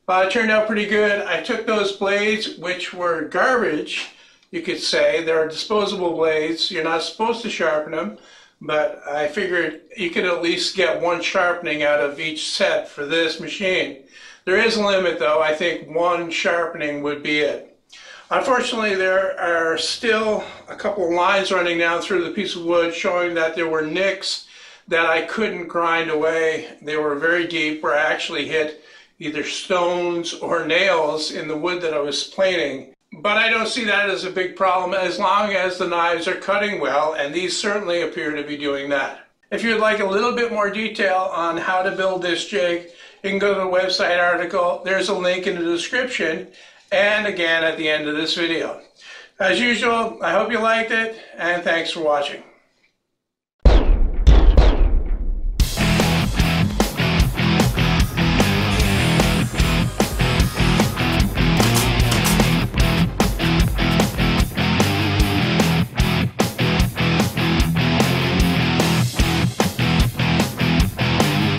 It turned out pretty good. I took those blades, which were garbage, you could say. They're disposable blades. You're not supposed to sharpen them, but I figured you could at least get one sharpening out of each set for this machine. There is a limit though. I think one sharpening would be it. Unfortunately, there are still a couple of lines running down through the piece of wood showing that there were nicks that I couldn't grind away. They were very deep, where I actually hit either stones or nails in the wood that I was planing. But I don't see that as a big problem as long as the knives are cutting well, and these certainly appear to be doing that. If you'd like a little bit more detail on how to build this jig, you can go to the website article. There's a link in the description and again at the end of this video. As usual, I hope you liked it, and thanks for watching.